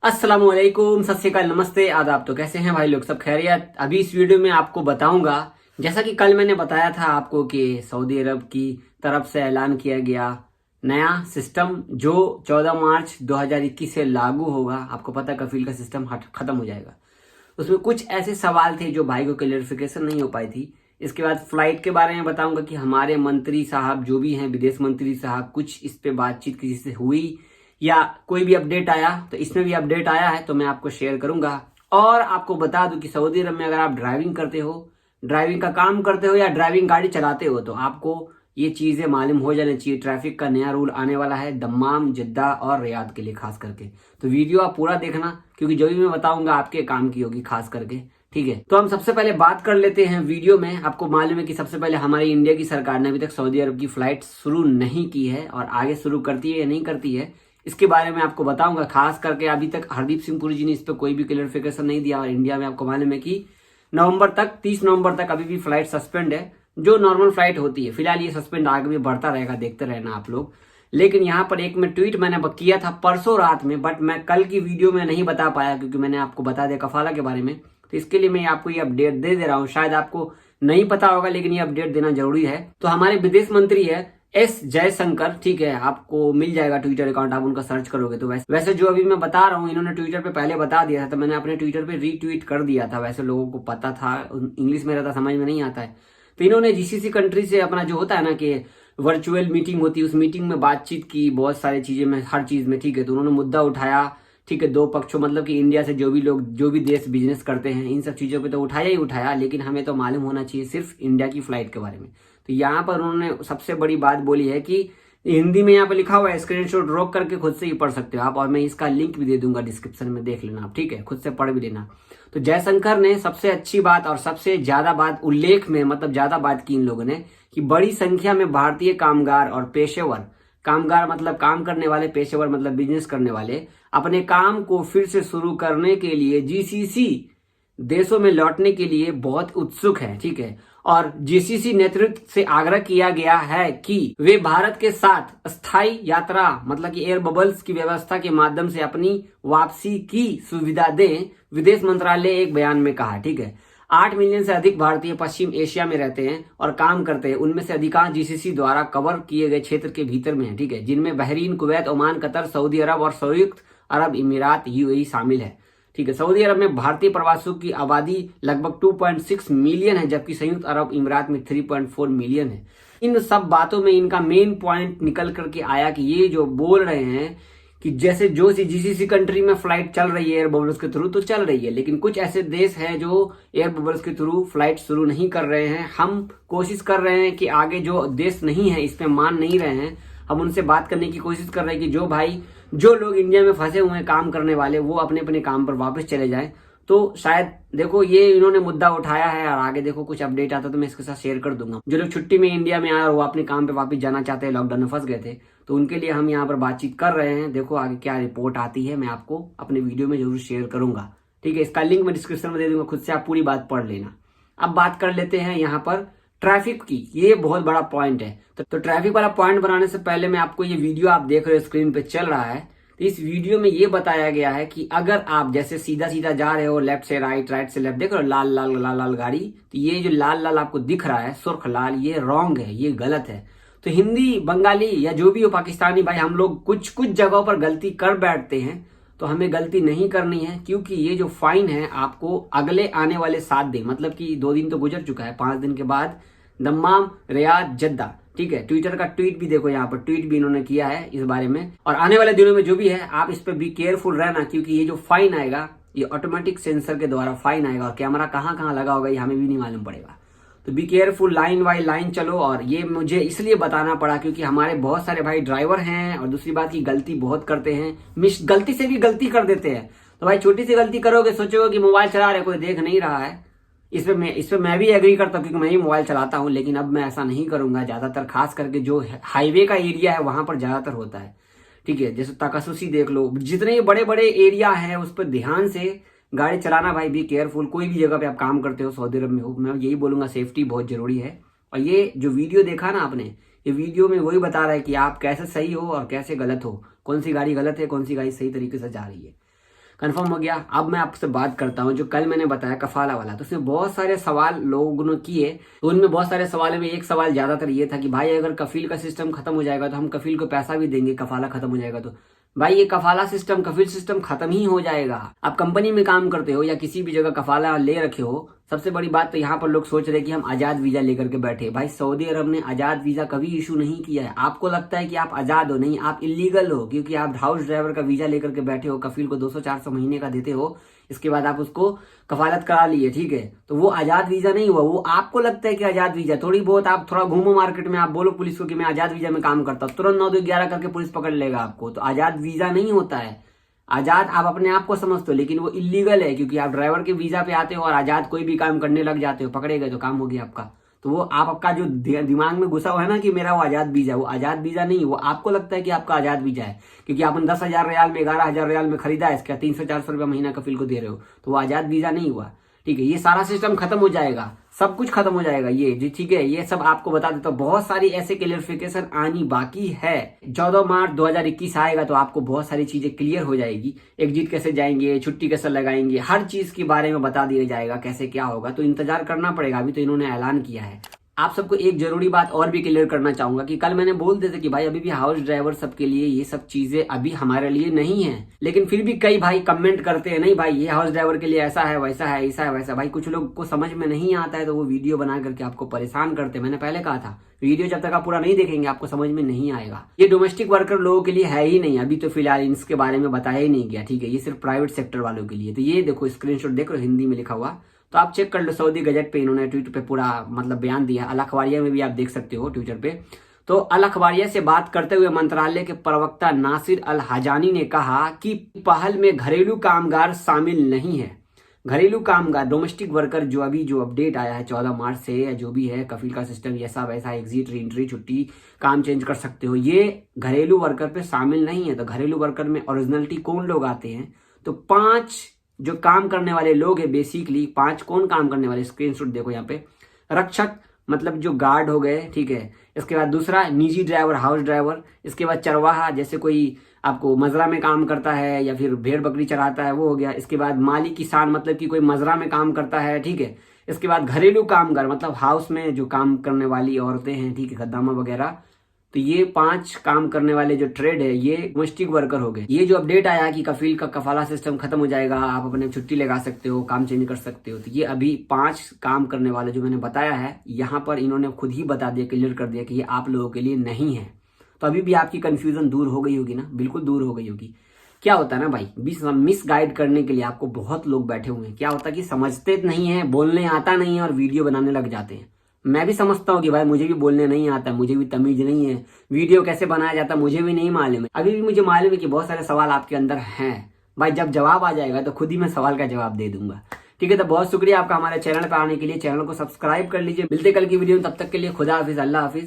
अस्सलाम वालेकुम, सत श्री अकाल, नमस्ते, आदाब। तो कैसे हैं भाई लोग, सब खैरियत। अभी इस वीडियो में आपको बताऊंगा, जैसा कि कल मैंने बताया था आपको कि सऊदी अरब की तरफ से ऐलान किया गया नया सिस्टम जो 14 मार्च 2021 से लागू होगा। आपको पता है कफील का सिस्टम खत्म हो जाएगा। उसमें कुछ ऐसे सवाल थे जो भाई को क्लियरिफिकेशन नहीं हो पाई थी। इसके बाद फ्लाइट के बारे में बताऊंगा कि हमारे मंत्री साहब जो भी हैं, विदेश मंत्री साहब, कुछ इस पे बातचीत किसी से हुई या कोई भी अपडेट आया, तो इसमें भी अपडेट आया है तो मैं आपको शेयर करूंगा। और आपको बता दूं कि सऊदी अरब में अगर आप ड्राइविंग करते हो, ड्राइविंग का काम करते हो या ड्राइविंग गाड़ी चलाते हो, तो आपको ये चीजें मालूम हो जानी चाहिए। ट्रैफिक का नया रूल आने वाला है दम्माम, जिद्दा और रियाद के लिए खास करके। तो वीडियो आप पूरा देखना, क्योंकि जो भी मैं बताऊंगा आपके काम की होगी खास करके। ठीक है, तो हम सबसे पहले बात कर लेते हैं वीडियो में। आपको मालूम है कि सबसे पहले हमारी इंडिया की सरकार ने अभी तक सऊदी अरब की फ्लाइट शुरू नहीं की है, और आगे शुरू करती है या नहीं करती है इसके बारे में आपको बताऊंगा। खास करके अभी तक हरदीप सिंह पुरी जी ने इस पर कोई भी क्लियरिफिकेशन नहीं दिया, और इंडिया में आपको मालूम है कि नवंबर तक, 30 नवंबर तक अभी भी फ्लाइट सस्पेंड है, जो नॉर्मल फ्लाइट होती है। फिलहाल ये सस्पेंड आगे भी बढ़ता रहेगा, देखते रहना आप लोग। लेकिन यहाँ पर एक मैं ट्वीट मैंने किया था परसों रात में, बट मैं कल की वीडियो में नहीं बता पाया क्योंकि मैंने आपको बता दिया कफाला के बारे में। तो इसके लिए मैं आपको ये अपडेट दे रहा हूँ। शायद आपको नहीं पता होगा, लेकिन ये अपडेट देना जरूरी है। तो हमारे विदेश मंत्री है एस जयशंकर, ठीक है, आपको मिल जाएगा ट्विटर अकाउंट, आप उनका सर्च करोगे तो। वैसे जो अभी मैं बता रहा हूँ इन्होंने ट्विटर पे पहले बता दिया था, तो मैंने अपने ट्विटर पे रीट्वीट कर दिया था। वैसे लोगों को पता था, इंग्लिश में रहता, समझ में नहीं आता है। तो इन्होंने जीसीसी कंट्री से अपना जो होता है ना कि वर्चुअल मीटिंग होती है, उस मीटिंग में बातचीत की बहुत सारी चीजें में, हर चीज में। ठीक है, तो उन्होंने मुद्दा उठाया। ठीक है, दो पक्षों, मतलब कि इंडिया से जो भी लोग, जो भी देश बिजनेस करते हैं, इन सब चीजों पे तो उठाया ही उठाया, लेकिन हमें तो मालूम होना चाहिए सिर्फ इंडिया की फ्लाइट के बारे में। तो यहाँ पर उन्होंने सबसे बड़ी बात बोली है कि हिंदी में यहाँ पे लिखा हुआ है, स्क्रीनशॉट रोक करके खुद से ही पढ़ सकते हो आप, और मैं इसका लिंक भी दे दूंगा डिस्क्रिप्शन में, देख लेना आप। ठीक है, खुद से पढ़ भी लेना। तो जयशंकर ने सबसे अच्छी बात और सबसे ज्यादा बात उल्लेख में, मतलब ज्यादा बात की इन लोगों ने, कि बड़ी संख्या में भारतीय कामगार और पेशेवर, कामगार मतलब काम करने वाले, पेशेवर मतलब बिजनेस करने वाले, अपने काम को फिर से शुरू करने के लिए जीसीसी देशों में लौटने के लिए बहुत उत्सुक है। ठीक है, और जीसीसी नेतृत्व से आग्रह किया गया है कि वे भारत के साथ स्थायी यात्रा, मतलब कि एयर बबल्स की व्यवस्था के माध्यम से अपनी वापसी की सुविधा दें, विदेश मंत्रालय एक बयान में कहा। ठीक है, 8 मिलियन से अधिक भारतीय पश्चिम एशिया में रहते हैं और काम करते हैं। उनमें से अधिकांश जीसीसी द्वारा कवर किए गए क्षेत्र के भीतर में है। ठीक है, जिनमें Bahrain, Kuwait, Oman, Qatar, Saudi Arab और संयुक्त अरब अमीरात यूएई शामिल है। ठीक है, सऊदी अरब में भारतीय प्रवासियों की आबादी लगभग 2.6 मिलियन है, जबकि संयुक्त अरब अमीरात में 3.4 मिलियन है। इन सब बातों में इनका मेन पॉइंट निकल करके आया कि ये जो बोल रहे हैं कि जैसे जो सी जीसीसी कंट्री में फ्लाइट चल रही है एयर बबल्स के थ्रू, तो चल रही है, लेकिन कुछ ऐसे देश हैं जो एयर बबल्स के थ्रू फ्लाइट शुरू नहीं कर रहे हैं। हम कोशिश कर रहे हैं कि आगे जो देश नहीं है, इस पे मान नहीं रहे हैं, हम उनसे बात करने की कोशिश कर रहे हैं कि जो भाई, जो लोग इंडिया में फंसे हुए हैं काम करने वाले, वो अपने अपने काम पर वापस चले जाएं। तो शायद देखो ये इन्होंने मुद्दा उठाया है, और आगे देखो कुछ अपडेट आता तो मैं इसके साथ शेयर कर दूंगा। जो लोग छुट्टी में इंडिया में आए और वो अपने काम पे वापस जाना चाहते हैं, लॉकडाउन में फंस गए थे, तो उनके लिए हम यहाँ पर बातचीत कर रहे हैं। देखो आगे क्या रिपोर्ट आती है, मैं आपको अपने वीडियो में जरूर शेयर करूंगा। ठीक है, इसका लिंक मैं डिस्क्रिप्शन में दे दूंगा, खुद से आप पूरी बात पढ़ लेना। अब बात कर लेते हैं यहाँ पर ट्रैफिक की। ये बहुत बड़ा पॉइंट है। तो ट्रैफिक वाला पॉइंट बनाने से पहले मैं आपको, ये वीडियो आप देख रहे हो स्क्रीन पे चल रहा है, तो इस वीडियो में ये बताया गया है कि अगर आप जैसे सीधा सीधा जा रहे हो, लेफ्ट से राइट, राइट से लेफ्ट, देख रहे हो लाल लाल लाल लाल गाड़ी, तो ये जो लाल लाल आपको दिख रहा है, सुर्ख लाल, ये रॉन्ग है, ये गलत है। तो हिंदी, बंगाली या जो भी हो, पाकिस्तानी भाई, हम लोग कुछ कुछ जगहों पर गलती कर बैठते हैं, तो हमें गलती नहीं करनी है, क्योंकि ये जो फाइन है आपको अगले आने वाले 7 दिन, मतलब कि 2 दिन तो गुजर चुका है, 5 दिन के बाद दम्माम, रियाद, जद्दा। ठीक है, ट्विटर का ट्वीट भी देखो, यहाँ पर ट्वीट भी इन्होंने किया है इस बारे में। और आने वाले दिनों में जो भी है, आप इस पे बी केयरफुल रहना, क्योंकि ये जो फाइन आएगा, ये ऑटोमेटिक सेंसर के द्वारा फाइन आएगा, और कैमरा कहाँ कहाँ लगा होगा ये हमें भी नहीं मालूम पड़ेगा। तो be careful, line by line चलो। और ये मुझे इसलिए बताना पड़ा क्योंकि हमारे बहुत सारे भाई ड्राइवर हैं, और दूसरी बात की गलती बहुत करते हैं, गलती से भी गलती कर देते हैं। तो भाई छोटी सी गलती करोगे, सोचोगे कि मोबाइल चला रहे, कोई देख नहीं रहा है। इस पे मैं भी एग्री करता हूँ, क्योंकि मैं ही मोबाइल चलाता हूँ, लेकिन अब मैं ऐसा नहीं करूंगा ज्यादातर। खास करके जो हाईवे का एरिया है वहां पर ज्यादातर होता है। ठीक है, जैसे तकासुसी देख लो, जितने बड़े बड़े एरिया है उस पर ध्यान से गाड़ी चलाना भाई, बी केयरफुल। कोई भी जगह पे आप काम करते हो, सऊदी अरब में हो, मैं यही बोलूंगा, सेफ्टी बहुत जरूरी है। और ये जो वीडियो देखा ना आपने, ये वीडियो में वही बता रहा है कि आप कैसे सही हो और कैसे गलत हो, कौन सी गाड़ी गलत है, कौन सी गाड़ी सही तरीके से जा रही है। कंफर्म हो गया। अब मैं आपसे बात करता हूँ जो कल मैंने बताया कफाला वाला, तो उसमें बहुत सारे सवाल लोगों ने किए। तो उनमें बहुत सारे सवालों में एक सवाल ज्यादातर ये था कि भाई अगर कफील का सिस्टम खत्म हो जाएगा तो हम कफील को पैसा भी देंगे, कफाला खत्म हो जाएगा तो। भाई ये कफाला सिस्टम, कफील सिस्टम खत्म ही हो जाएगा। आप कंपनी में काम करते हो या किसी भी जगह कफाला ले रखे हो, सबसे बड़ी बात तो यहाँ पर लोग सोच रहे हैं कि हम आजाद वीजा लेकर के बैठे। भाई सऊदी अरब ने आजाद वीजा कभी इशू नहीं किया है। आपको लगता है कि आप आजाद हो, नहीं, आप इलीगल हो, क्योंकि आप हाउस ड्राइवर का वीजा लेकर के बैठे हो, कफील को 200-400 महीने का देते हो, इसके बाद आप उसको कफालत करा लिए, ठीक है, तो वो आजाद वीजा नहीं हुआ। वो आपको लगता है कि आजाद वीजा, थोड़ी बहुत आप थोड़ा घूमो मार्केट में, आप बोलो पुलिस को कि मैं आजाद वीजा में काम करता हूँ, तुरंत 9-2-11 करके पुलिस पकड़ लेगा आपको। तो आजाद वीजा नहीं होता है। आजाद आप अपने आप को समझते हो, लेकिन वो इलीगल है, क्योंकि आप ड्राइवर के वीजा पे आते हो और आजाद कोई भी काम करने लग जाते हो, पकड़े गए तो काम हो गया आपका। तो वो आपका जो दिमाग में घुसा हुआ है ना कि मेरा वो आजाद वीजा, वो आजाद वीजा नहीं, वो आपको लगता है कि आपका आजाद वीजा है, क्योंकि आपने 10,000 रियाल में 11,000 रियाल में खरीदा है, इसका 300-400 रुपया महीना कफील को दे रहे हो, तो वो आजाद वीजा नहीं हुआ। ठीक है, ये सारा सिस्टम खत्म हो जाएगा, सब कुछ खत्म हो जाएगा ये जी, ठीक है, ये सब आपको बता देता हूँ। बहुत सारी ऐसे क्लियरिफिकेशन आनी बाकी है। 14 मार्च 2021 आएगा तो आपको बहुत सारी चीजें क्लियर हो जाएगी। एग्जिट कैसे जाएंगे, छुट्टी कैसे लगाएंगे, हर चीज के बारे में बता दिया जाएगा कैसे क्या होगा। तो इंतजार करना पड़ेगा, अभी तो इन्होंने ऐलान किया है। आप सबको एक जरूरी बात और भी क्लियर करना चाहूंगा कि कल मैंने बोल दिया था कि भाई अभी भी हाउस ड्राइवर सबके लिए ये सब चीजें अभी हमारे लिए नहीं है, लेकिन फिर भी कई भाई कमेंट करते हैं, नहीं भाई ये हाउस ड्राइवर के लिए ऐसा है, वैसा है, ऐसा है, वैसा। भाई कुछ लोग को समझ में नहीं आता है तो वो वीडियो बना करके आपको परेशान करते हैं। मैंने पहले कहा था वीडियो जब तक आप पूरा नहीं देखेंगे आपको समझ में नहीं आएगा। ये डोमेस्टिक वर्कर लोगों के लिए है ही नहीं, अभी तो फिलहाल इसके बारे में बताया ही नहीं गया, ठीक है, ये सिर्फ प्राइवेट सेक्टर वालों के लिए। तो ये देखो स्क्रीनशॉट देखो, हिंदी में लिखा हुआ, तो आप चेक कर लो, सऊदी गजट पे इन्होंने ट्वीट पे पूरा मतलब बयान दिया। अल अखबारिया में भी आप देख सकते हो ट्विटर पे। तो अल अखबारिया से बात करते हुए मंत्रालय के प्रवक्ता नासिर अल हजानी ने कहा कि पहल में घरेलू कामगार शामिल नहीं है। घरेलू कामगार, डोमेस्टिक वर्कर, जो अपडेट आया है 14 मार्च से, या जो भी है कफील का सिस्टम ऐसा वैसा, एग्जिट, रीएंट्री, छुट्टी, काम चेंज कर सकते हो, ये घरेलू वर्कर पे शामिल नहीं है। तो घरेलू वर्कर में ओरिजिनलिटी कौन लोग आते हैं, तो 5 जो काम करने वाले लोग हैं, बेसिकली 5 कौन काम करने वाले, स्क्रीनशॉट देखो यहाँ पे। रक्षक मतलब जो गार्ड हो गए, ठीक है, इसके बाद दूसरा निजी ड्राइवर, हाउस ड्राइवर, इसके बाद चरवाहा, जैसे कोई आपको मजरा में काम करता है या फिर भेड़ बकरी चराता है, वो हो गया। इसके बाद माली किसान, मतलब कि कोई मजरा में काम करता है, ठीक है। इसके बाद घरेलू कामगार, मतलब हाउस में जो काम करने वाली औरतें हैं, ठीक है, खद्दामा वगैरह। तो ये 5 काम करने वाले जो ट्रेड है ये डोमेस्टिक वर्कर हो गए। ये जो अपडेट आया कि कफील का कफाला सिस्टम खत्म हो जाएगा, आप अपने छुट्टी लगा सकते हो, काम चेंज कर सकते हो, तो ये अभी 5 काम करने वाले जो मैंने बताया है, यहाँ पर इन्होंने खुद ही बता दिया, क्लियर कर दिया कि ये आप लोगों के लिए नहीं है। तो अभी भी आपकी कंफ्यूजन दूर हो गई होगी ना, बिल्कुल दूर हो गई होगी। क्या होता है ना भाई, मिस गाइड करने के लिए आपको बहुत लोग बैठे हुए हैं। क्या होता है कि समझते नहीं है, बोलने आता नहीं है और वीडियो बनाने लग जाते हैं। मैं भी समझता हूँ कि भाई मुझे भी बोलने नहीं आता, मुझे भी तमीज नहीं है, वीडियो कैसे बनाया जाता मुझे भी नहीं मालूम है। अभी भी मुझे मालूम है कि बहुत सारे सवाल आपके अंदर हैं भाई, जब जवाब आ जाएगा तो खुद ही मैं सवाल का जवाब दे दूंगा, ठीक है। तो बहुत शुक्रिया आपका हमारे चैनल पर आने के लिए। चैनल को सब्सक्राइब कर लीजिए। मिलते कल की वीडियो में, तब तक के लिए खुदा हाफिज, अल्लाह हाफिज।